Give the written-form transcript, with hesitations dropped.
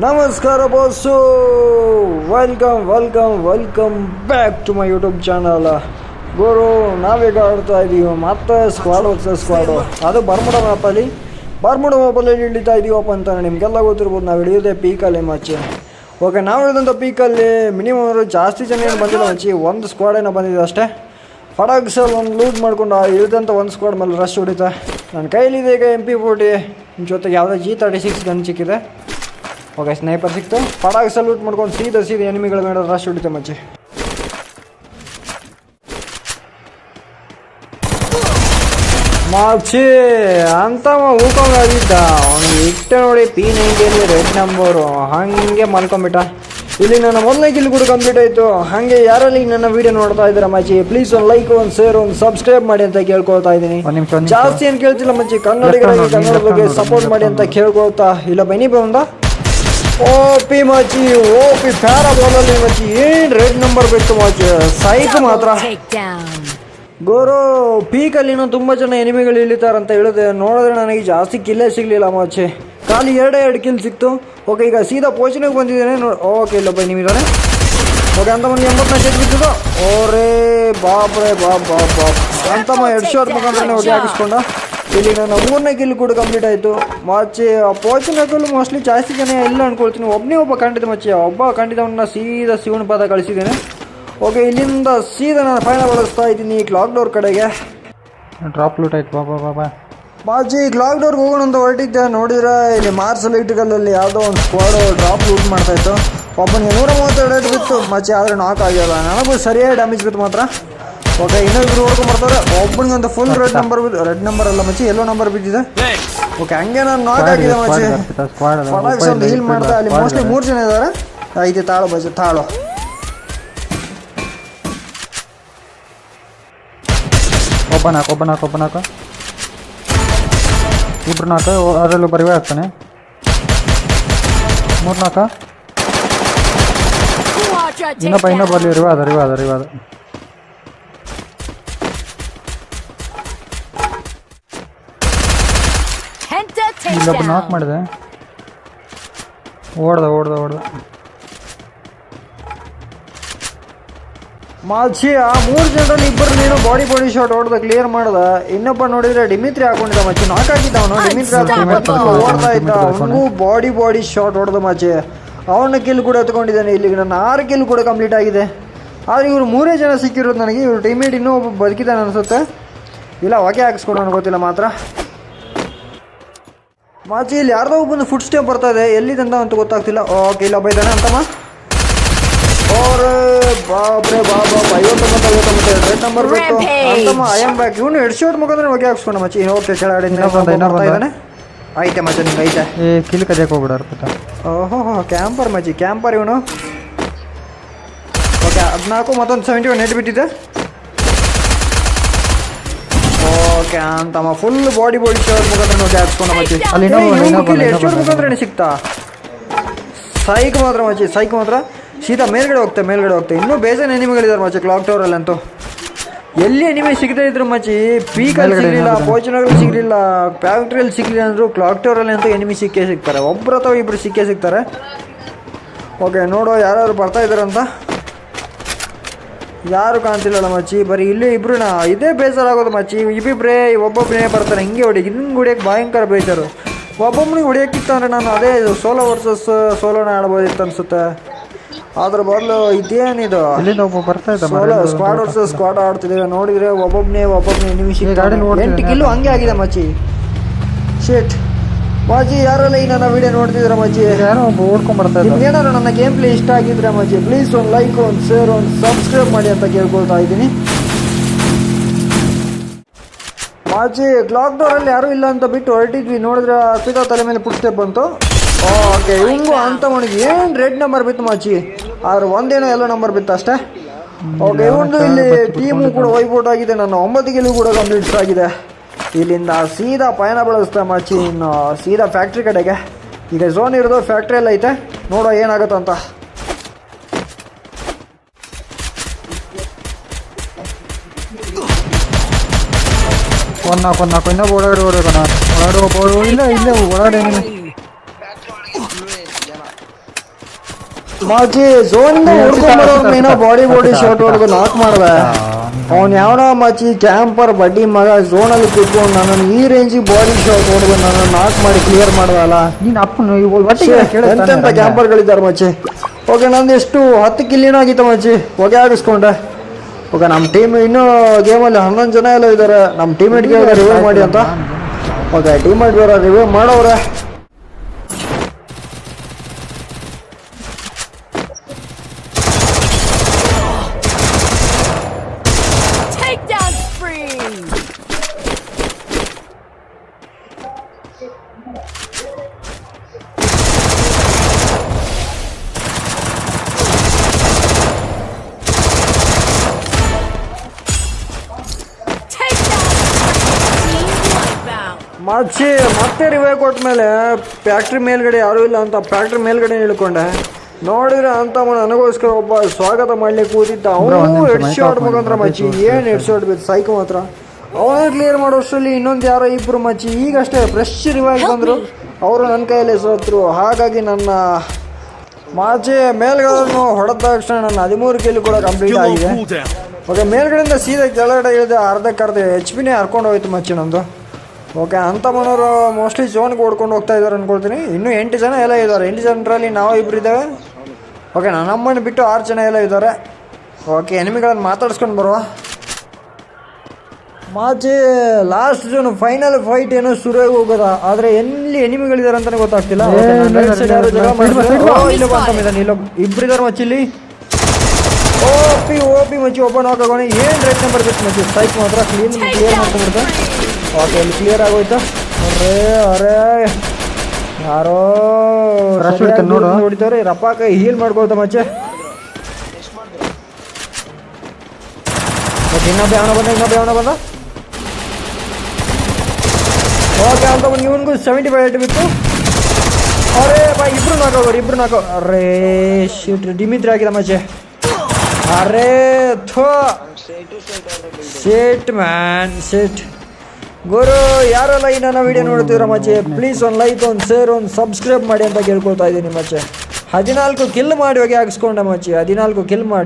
ನಮಸ್ಕಾರ boss, welcome back to my YouTube channel. ಗುರು, ನಾವೀಗ ಆಡ್ತಾ ಇದ್ದೀವಿ ಮತ್ತೆ ಸ್ಕ್ವಾಡ್ ವರ್ಸಸ್ ಸ್ಕ್ವಾಡು. ಅದು ಬರ್ಮುಡ ಮ್ಯಾಪಲ್ಲಿ ಹಿಡಿತಾ ಇದ್ದೀವಪ್ಪ ಅಂತ ನಿಮಗೆಲ್ಲ ಗೊತ್ತಿರ್ಬೋದು. ನಾವು ಹಿಡಿಯೋದೇ ಪೀಕಲ್ಲಿ ಮಚ್ಚಿ. ಓಕೆ, ನಾವು ಹಿಡಿದಂಥ ಪೀಕಲ್ಲಿ ಮಿನಿಮಮ್ ಜಾಸ್ತಿ ಜನ ಏನು ಬಂದಿಲ್ಲ ಮಚ್ಚಿ, ಒಂದು ಸ್ಕ್ವಾಡ್ ಏನೋ ಬಂದಿದೆ ಅಷ್ಟೇ. ಫಡಾಕ್ಸಲ್ಲಿ ಒಂದು ಲೂಟ್ ಮಾಡ್ಕೊಂಡು ಇಳಿದಂಥ ಒಂದು ಸ್ಕ್ವಾಡ್ ಮೇಲೆ ರಶ್ ಹೊಡಿತಾ. ನನ್ನ ಕೈಲಿದೆ ಈಗ MP40 ಜೊತೆಗೆ ಯಾವುದೋ G36 ಗನ್ ಸಿಕ್ಕಿದೆ. ಓಕೆ, ಸ್ನೈಪರ್ ಸಿಕ್ತು. ಪಡಾಗ ಸಲ್ಯೂಟ್ ಮಾಡ್ಕೊಂಡು ಸೀದಾ ಎನಿಮಿಗಳ ಮೇಲೆ ರಶ್ ಹೊಡಿತೆ ಮಚ್ಚಿ. ಅಂತ ಉಳ್ಕೊಂಡಾಗಿದ್ದ ಅವನಿಗೆ ಇಟ್ಟೆ ನೋಡಿ. P90 ರೆಡ್ ನಂಬರು ಹಾಗೆ ಮಲ್ಕೊಂಬಿಟ್ಟ. ಇಲ್ಲಿ ನನ್ನ ಮೊದಲನೇ ಕಿಲ್ ಕೂಡ ಕಂಪ್ಲೀಟ್ ಆಯಿತು. ಹಾಗೆ ಯಾರಲ್ಲಿ ನನ್ನ ವೀಡಿಯೋ ನೋಡ್ತಾ ಇದ್ದೀರಾ ಮಚ್ಚಿ, ಪ್ಲೀಸ್ ಒಂದು ಲೈಕ್, ಒಂದು ಶೇರ್, ಒಂದು ಸಬ್ಸ್ಕ್ರೈಬ್ ಮಾಡಿ ಅಂತ ಕೇಳ್ಕೊಳ್ತಾ ಇದ್ದೀನಿ. ಜಾಸ್ತಿ ಏನು ಕೇಳ್ತಿಲ್ಲ ಮಚ್ಚಿ, ಕನ್ನಡಿಗರಿಗೆ ಕನ್ನಡ ಬಗ್ಗೆ ಸಪೋರ್ಟ್ ಮಾಡಿ ಅಂತ ಕೇಳ್ಕೊಳ್ತಾ. ಇಲ್ಲ ಬನ್ನಿ ಬಂದ ಓಪಿ ಮಚ್ಚಿ, ಓಪಿ ಪ್ಯಾರ ಬಾಲಲ್ಲಿ ಮಚ್ಚಿ. ಏನು ರೆಡ್ ನಂಬರ್ ಬಿಟ್ಟು ಮಚ್ಚಿ, ಸೈಕ್ ಮಾತ್ರ. ಗೋರು ಪೀಕಲ್ಲಿನೂ ತುಂಬ ಜನ ಎನಿಮಿಗಳು ಇಳಿತಾರಂತ ಹೇಳಿದೆ. ನೋಡಿದ್ರೆ ನನಗೆ ಜಾಸ್ತಿ ಕಿಲ್ಲೇ ಸಿಗಲಿಲ್ಲ ಮಚ್ಚಿ, ಖಾಲಿ ಎರಡು ಕಿಲ್ ಸಿಕ್ತು. ಓಕೆ, ಈಗ ಸೀದಾ ಪೋಷಣೆಗೆ ಬಂದಿದ್ದೇನೆ ನೋಡಿ. ಓಕೆ, ಇಲ್ಲಪ್ಪ ನಿಮಿದಾನೆ. ಓಕೆ, ಅಂತ ಒಂದು 80 ಶೇಟ್ ಬಿಟ್ಟಿದ್ದು. ಓರೇ ಬಾಪ್ರೆ ಬಾಪ್ ಅಂತಮ್ಮ 2 ಶೋರ್ ಮುಖಾಂತರ ಹೊಗೆ ಹಾಕಿಸ್ಕೊಂಡ. ಇಲ್ಲಿ ನನ್ನ 3ನೇ ಕಿಲ್ ಕೂಡ ಕಂಪ್ಲೀಟ್ ಆಯಿತು ಮಚ್ಚಿ. ಪೋಷಣೆಗಳು ಮೋಸ್ಟ್ಲಿ ಜಾಸ್ತಿ ಜನ ಇಲ್ಲ ಅನ್ಕೊಳ್ತೀನಿ. ಒಬ್ಬ ಖಂಡಿತ ಮಚ್ಚಿ, ಖಂಡಿತವನ್ನ ಸೀದಾ ಶಿವನ ಪಾದ ಕಳಿಸಿದ್ದೇನೆ. ಓಕೆ, ಇಲ್ಲಿಂದ ಸೀದಾ ನಾನು ಫೈನಲ್ ಬಳಸ್ತಾ ಇದ್ದೀನಿ ಕ್ಲಾಕ್ ಡೋರ್ ಕಡೆಗೆ. ಡ್ರಾಪ್ ಲೂಟ್ ಆಯ್ತು ಬಾಬಾ ಮಾಜಿ. ಕ್ಲಾಕ್ ಡೋರ್ಗೆ ಹೋಗೋಣ ಅಂತ ಹೊರಟಿದ್ದೆ. ನೋಡಿದ್ರೆ ಇಲ್ಲಿ ಮಾರ್ಸ್ ಲೈಟ್ಗಳಲ್ಲಿ ಯಾವುದೋ ಒಂದು ಸ್ಕ್ವಾಡು ಡ್ರಾಪ್ ಲೂಟ್ ಮಾಡ್ತಾಯಿತ್ತು. ಒಬ್ಬನಿಗೆ 132 ಏಟ್ ಬಿತ್ತು ಮಚ್ಚಿ, ಆದರೆ ನಾಕ್ ಆಗಿಲ್ಲ. ನನಗೂ ಸರಿಯಾಗಿ ಡ್ಯಾಮೇಜ್ ಬಿತ್ತು ಮಾತ್ರ. ಓಕೆ, ಇನ್ನೊಬ್ರು ಹೊಡ್ಕೊಂಡು ಬರ್ತಾರೆ. ಒಬ್ಬನಿಗಂತ ಫುಲ್ ರೆಡ್ ನಂಬರ್ ಅಲ್ಲ ಮಚ್ಚಿ, ಎಲ್ಲೋ ನಂಬರ್ ಬಿದ್ದಿದೆ. ಓಕೆ, ಹಂಗೆ ನಾನು ನಾಕ್ ಆಗಿದೆ ಮಚ್ಚಿ. ಫಡಾಕ್ಸ್ ಒಂದು ಹೀಲ್ ಮಾಡ್ತಾ. ಅಲ್ಲಿ ಮೋಸ್ಟ್ಲಿ 3 ಜನ ಇದ್ದಾರೆ. ಐತೆ ತಾಳು ಬಚ್ಚಿ, ತಾಳು. ಒಬ್ಬ ನಾಕ ಇಬ್ರು ನಾಕ, ಅದರಲ್ಲೂ ಬರಿವೇ ಆಗ್ತಾನೆ. 3 ನಾಕ, ಇನ್ನೊಬ್ಬ ಅಲ್ಲಿ ರಿವಾದ. ಇಲ್ಲೊಬ್ಬ ನಾಕ್ ಮಾಡಿದೆ. ಓಡ್ದ ಮಾಚಿ. ಆ 3 ಜನರಲ್ಲಿ ಇಬ್ಬರು ನೀನು ಬಾಡಿ ಶಾಟ್ ಹೊಡೆದ ಕ್ಲಿಯರ್ ಮಾಡ್ದ. ಇನ್ನೊಬ್ಬ ನೋಡಿದ್ರೆ ಡಿಮಿತ್ರಿ ಹಾಕೊಂಡಿದ್ದ ಮಚ್ಚಿ, ನಾಕ್ ಆಗಿದ್ದ ಅವನು. ಡಿಮಿತ್ರಿ ಓಡ್ತಾ ಇದ್ದ, ಅವನಿಗೂ ಬಾಡಿ ಶಾಟ್ ಹೊಡೆದ ಮಚ್ಚಿ. ಅವನ ಕಿಲ್ ಕೂಡ ಎತ್ಕೊಂಡಿದ್ದಾನೆ. ಇಲ್ಲಿಗೆ ನನ್ನ 6 ಕಿಲ್ ಕೂಡ ಕಂಪ್ಲೀಟ್ ಆಗಿದೆ. ಆದರೆ ಇವರು 3 ಜನ ಸಿಕ್ಕಿರೋದು ನನಗೆ. ಇವರು ಟೀಮೇಟ್ ಇನ್ನೂ ಒಬ್ಬ ಬದುಕಿದ್ದಾನೆ ಅನಿಸುತ್ತೆ. ಇಲ್ಲ ಹೊಗೆ ಹಾಕಿಸ್ಕೊಡೋಣ ಗೊತ್ತಿಲ್ಲ ಮಾತ್ರ ಮಾಚಿ. ಇಲ್ಲಿ ಯಾರ್ದೋ ಒಬ್ಬಂದು ಫುಡ್ ಸ್ಟೆಪ್ ಬರ್ತಾ ಇದೆ, ಎಲ್ಲಿದಂತ ಅಂತ ಗೊತ್ತಾಗ್ತಿಲ್ಲ. ಓಕೆ, ಇಲ್ಲ ಬೈದಾನೆ ಅಂತಮ್ಮ. ಅವ್ರೆ ಬಾಬ್ರೆ 59 ರೆಡ್ ನಂಬರ್ ಬೇಕು ಅಂತಮ್ಮ. I am back. ಇವನು ಹೆಡ್ ಶಾಟ್ ಮುಖಾಂತರ ಹೊಗೆ ಹಾಕ್ಸ್ಕೊಂಡ ಮಚ್ಚಿ. ಓಕೆ, ಕೆಳಗಡೆ ಇದ್ದಾನೆ. ಐತೆ ಮಚ್ಚ, ನಿಮ್ಗೆ ಐತೆ. ಕಿಲ್ ಕಜಾಕ್ ಹೋಗ್ಬಿಡಾರ. ಓಹೋ, ಕ್ಯಾಂಪರ್ ಮಚ್ಚಿ, ಕ್ಯಾಂಪರ್ ಇವನು. ಓಕೆ, 14 ಮತ್ತೊಂದು 71 ನೆಟ್ ಬಿಟ್ಟಿದೆ. ಓಕೆ ಅಂತಮ್ಮ, ಫುಲ್ ಬಾಡಿ ಶಾಟ್ ಮುಖಾಂತರ ಹೊಗೆ ಹಾಕ್ಸ್ಕೊಂಡ ಮಚ್ಚಿ. ಅಲ್ಲಿ ಹೆಡ್ ಶಾಟ್ ಮುಖಾಂತರ ಸಿಗ್ತಾ. ಸೈಕ್ ಮಾತ್ರ ಮಚ್ಚಿ, ಸೈಕ್ ಮಾತ್ರ. ಸೀದಾ ಮೇಲ್ಗಡೆ ಹೋಗ್ತೆ. ಇನ್ನೂ ಬೇಜಾನ್ ಎನಿಮಿಗಳಿದ್ದಾರೆ ಮಚ್ಚಿ ಕ್ಲಾಕ್ ಟವರಲ್ಲಿ ಅಂತೂ. ಎಲ್ಲಿ ಎನಿಮಿ ಸಿಗದೇ ಇದ್ರು ಮಚ್ಚಿ, ಪೀಕಲ್ಲಿ ಸಿಗಲಿಲ್ಲ, ಪೋಚನಗಳಲ್ಲಿ ಸಿಗಲಿಲ್ಲ, ಫ್ಯಾಕ್ಟ್ರಿಯಲ್ಲಿ ಸಿಗಲಿಲ್ಲ ಅಂದರು, ಕ್ಲಾಕ್ ಟವರಲ್ಲಿ ಅಂತೂ ಎನಿಮಿ ಸಿಗ್ತಾರೆ. ಒಬ್ಬರು ಅಥವಾ ಇಬ್ಬರು ಸಿಗ್ತಾರೆ. ಓಕೆ, ನೋಡೋ ಯಾರು ಬರ್ತಾ ಇದ್ದಾರಂತ. ಯಾರು ಕಾಣ್ತಿಲ್ಲಲ್ಲ ಮಚ್ಚಿ, ಬರೀ ಇಲ್ಲೇ ಇಬ್ರುನಾ. ಇದೇ ಬೇಜಾರಾಗೋದು ಮಚ್ಚಿ. ಒಬ್ಬೊಬ್ಬರೇ ಬರ್ತಾರೆ. ಹಿಂಗೆ ಹೊಡಿಯೋಕ್ಕೆ ಭಯಂಕರ ಬೇಜಾರು. ಒಬ್ಬೊಬ್ಬನಿಗೆ ಹೊಡಿಯೋಕ್ಕಿತ್ತು ಅಂದರೆ ನಾನು ಅದೇ ಸೋಲೋ ವರ್ಸಸ್ ಸೋಲೋನ ಆಡ್ಬೋದಿತ್ತು ಅನಿಸುತ್ತೆ. ಅದ್ರ ಬದಲು ಇದೇನಿದು ಸ್ಕ್ವಾಡ್ ವರ್ಸಸ್ ಸ್ಕ್ವಾಡ್ ಆಡ್ತಿದ್ದೇವೆ. ನೋಡಿದ್ರೆ ಒಬ್ಬೊಬ್ಬನೇ ನಿಮಿಷ 8 ಕಿಲ್ಲು ಹಂಗೆ ಆಗಿದೆ ಮಚ್ಚಿ. ಶೇಟ್ ಮಾಜಿ, ಯಾರೆಲ್ಲ ಈ ನನ್ನ ವಿಡಿಯೋ ನೋಡ್ತಿದ್ದೀರಾ ಮಚ್ಚಿ, ನಿಮ್ಗೇನಾದ್ರು ನನ್ನ ಗೇಮ್ ಪ್ಲೇ ಇಷ್ಟ ಆಗಿದ್ರೆ ಮಚ್ಚಿ, ಪ್ಲೀಸ್ ಒಂದು ಲೈಕ್, ಒಂದು ಶೇರ್, ಒಂದು ಸಬ್ಸ್ಕ್ರೈಬ್ ಮಾಡಿ ಅಂತ ಕೇಳ್ಕೊಳ್ತಾ ಇದ್ದೀನಿ ಮಾಜಿ. ಕ್ಲಾಕ್ ಡೋರಲ್ಲಿ ಯಾರೂ ಇಲ್ಲ ಅಂತ ಬಿಟ್ಟು ಹೊರಟಿದ್ವಿ. ನೋಡಿದ್ರೆ ಅರ್ಪಿತಾ ತಲೆ ಮೇಲೆ ಫುಡ್ ಸ್ಟೆಪ್ ಬಂತು. ಓಕೆ, ಹಿಂಗು ಅಂತ ಅವನಿಗೆ ಏನು ರೆಡ್ ನಂಬರ್ ಬಿತ್ತು ಮಚ್ಚಿ, ಆದ್ರೆ ಒಂದೇನೋ ಎಲ್ಲೋ ನಂಬರ್ ಬಿತ್ತು ಅಷ್ಟೇ. ಓಕೆ, ಇವೊಂದು ಇಲ್ಲಿ ಟೀಮು ಕೂಡ ವೈಪೌಟ್ ಆಗಿದೆ. ನನ್ನ 9 ಗೆಲುವು ಕೂಡ ಕಂಪ್ಲೀಟ್ ಆಗಿದೆ. ಇಲ್ಲಿಂದ ಸೀದಾ ಪಯಣ ಬಳಸ್ತಾ ಮಚ್ಚಿ, ಇನ್ನು ಸೀದಾ ಫ್ಯಾಕ್ಟ್ರಿ ಕಡೆಗೆ. ಈಗ ಝೋನ್ ಇರೋದು ಫ್ಯಾಕ್ಟ್ರಿಯಲ್ಲಿ ಐತೆ, ನೋಡೋ ಏನಾಗುತ್ತಂತ. ಇನ್ನೊಬ್ಬ ಒಳಗಡೆ ಇಲ್ಲ ಒಳಗಡೆ ಮಾಚಿ ಝೋನಿಂದ ಹೊಡ್ಕೊಂಡ್ಬರೋರ್ನ ಬಾಡಿ ಶಾರ್ಟ್ ಹೊಡೆದು ನಾಕ್ ಮಾಡ್ದೆ. ಅವ್ನು ಯಾವನೋ ಮಚ್ಚಿ ಕ್ಯಾಂಪರ್ ಬಡ್ಡಿ ಮಗ ಝೋನಲ್ಲಿ ಕೂತ್ಕೊಂಡು ನನ್ನನ್ನು ಈ ರೇಂಜಿಗೆ ಬಾಡಿ ಶಾಟ್ ಹೊಡೆದು ನನ್ನನ್ನು ನಾಕ್ ಮಾಡಿ ಕ್ಲಿಯರ್ ಮಾಡ್ದಲ್ಲ. ನೀನು ಅಪ್ಪನ ಎಂತೆಂಥ ಕ್ಯಾಂಪರ್ಗಳಿದ್ದಾರೆ ಮಚ್ಚಿ. ಓಕೆ ನಂದು ಎಷ್ಟು 10 ಕಿಲ್ಲಿನೂ ಆಗಿತ್ತು ಮಚ್ಚಿ. ಹೊಗೆ ಆಗಿಸ್ಕೊಂಡೆ. ಓಕೆ ನಮ್ಮ ಟೀಮ್ ಇನ್ನೂ ಗೇಮಲ್ಲಿ 11 ಜನ ಎಲ್ಲ ಇದ್ದಾರೆ. ನಮ್ಮ ಟೀಮೇಟ್ಗೆ ರಿವ್ಯೂ ಮಾಡಿ ಅಂತ. ಓಕೆ ಟೀಮೇಟ್ ಬೇರೆ ರಿವ್ಯೂ ಮಾಡೋವ್ರೆ. ಮಚ್ಚಿ ಮತ್ತೆ ರಿವೇ ಕೊಟ್ಟ ಮೇಲೆ ಫ್ಯಾಕ್ಟ್ರಿ ಮೇಲ್ಗಡೆ ಯಾರೂ ಇಲ್ಲ ಅಂತ ಫ್ಯಾಕ್ಟ್ರಿ ಮೇಲ್ಗಡೆ ಇಳ್ಕೊಂಡೆ. ನೋಡಿದ್ರೆ ಅಂತ ನನಗೋಸ್ಕರ ಒಬ್ಬ ಸ್ವಾಗತ ಮಾಡ್ಲಿಕ್ಕೆ ಕೂತಿದ್ದ. ಅವನು ಹೆಡ್ ಶಾಟ್ ಮುಖಾಂತರ ಮಚ್ಚಿ ಏನು ಹೆಡ್ ಶಾಟ್ ಬಿತ್ತು ಸೈಕೋ ಮಾತ್ರ. ಅವನ ಕ್ಲಿಯರ್ ಮಾಡೋಷ್ಟರಲ್ಲಿ ಇನ್ನೊಂದು ಯಾರೋ ಇಬ್ಬರು ಮಚ್ಚಿ ಈಗಷ್ಟೇ ಫ್ರೆಶ್ ರಿವೈವ್ ಬಂದರು. ಅವರು ನನ್ನ ಕೈಯಲ್ಲಿ ಸೋತರು. ಹಾಗಾಗಿ ನನ್ನ ಮಾಚೆ ಮೇಲ್ಗಡೆ ಹೊಡೆದ ತಕ್ಷಣ ನನ್ನ 13 ಕಿಲ್ ಕೂಡ ಕಂಪ್ಲೀಟ್ ಆಗಿದೆ. ಓಕೆ ಮೇಲ್ಗಡೆಯಿಂದ ಸೀದಾ ಕೆಳಗಡೆ ಇಳಿದ ಅರ್ಧಕ್ಕರ್ಧ HP ಹರ್ಕೊಂಡು ಹೋಯ್ತು ಮಚ್ಚಿ ನಂದು. ಓಕೆ ಅಂತ ಮನೋರು ಮೋಸ್ಟ್ಲಿ ಝೋನ್ಗೆ ಓಡ್ಕೊಂಡು ಹೋಗ್ತಾ ಇದ್ದಾರೆ ಅಂದ್ಕೊಳ್ತೀನಿ. ಇನ್ನೂ 8 ಜನ ಎಲ್ಲ ಇದ್ದಾರೆ. 8 ಜನರಲ್ಲಿ ನಾವು ಇಬ್ಬರು ಇದ್ದೇವೆ. ಓಕೆ ನಮ್ಮನ್ನು ಬಿಟ್ಟು 6 ಜನ ಎಲ್ಲ ಇದ್ದಾರೆ. ಓಕೆ ಎನಿಮಿಗಳನ್ನು ಮಾತಾಡ್ಸ್ಕೊಂಡು ಬರುವ ಮಾಚೆ ಲಾಸ್ಟ್ ಝೋನ್ ಫೈನಲ್ ಫೈಟ್ ಏನೋ ಶುರುವಾಗಿ ಹೋಗೋದ. ಆದರೆ ಎಲ್ಲಿ ಎನಿಮಿಗಳಿದ್ದಾರೆ ಅಂತಲೇ ಗೊತ್ತಾಗ್ತಿಲ್ಲ. ಇಬ್ಬರಿದ್ದಾರೆ ಮಚ್ಚಿಲ್ಲಿ. ಓಪಿ ಮಚ್ಚಿ ಓಪನ್ ಹಾಕೋಣ. ಏನು ರೇಟ್ ನಂಬರ್ ಬೇಕು ಮಚ್ಚಿ ಸ್ಟ್ರೈಕ್ ಮಾತ್ರ ಕ್ಲಿಯರ್ ಮಾಡ್ಕೊಂಡ್ಬಿಡ್ತೆ. ಓಕೆ ಇಲ್ಲಿ ಕ್ಲಿಯರ್ ಆಗೋಯ್ತು. ಅರೇ ಯಾರೋ ನೋಡು ಹೊಡಿತವ್ರೆ. ರಪ್ಪಾಕ ಹೀಲ್ ಮಾಡ್ಕೊಳ್ತಾ ಮಚ್ಚೆ. ಇನ್ನೊಬ್ಬ ಅವನ ಬಂದ. ಓಕೆ ಅಂತ ಬಂದು ಇವನಿಗೂ 75 ಏಟ್ ಬಿತ್ತು. ಅರೇ ಬಾ ಇಬ್ರು ನಾಕೋ. ಅರೇ ಶೀಟ್ ಡಿಮಿತ್ರಿ ಹಾಕಿದ ಮಚ್ಚೆ. ಅರೇ ಥೋ ಶೇಟ್ ಮ್ಯಾನ್ ಶೇಟ್. ಗುರು ಯಾರೆಲ್ಲ ಈ ನನ್ನ ವಿಡಿಯೋ ನೋಡ್ತಿದ್ರ ಮಚ್ಚೆ ಪ್ಲೀಸ್ ಒಂದು ಲೈಕ್, ಒಂದು ಶೇರ್, ಒಂದು ಸಬ್ಸ್ಕ್ರೈಬ್ ಮಾಡಿ ಅಂತ ಕೇಳ್ಕೊಳ್ತಾ ಇದ್ದೀನಿ ಮಚ್ಚೆ. 14 ಕಿಲ್ ಮಾಡಿ ಹೋಗಿ ಹಾಕಿಸ್ಕೊಂಡೆ ಮಚ್ಚಿ. 14 ಕಿಲ್ ಮಾಡಿ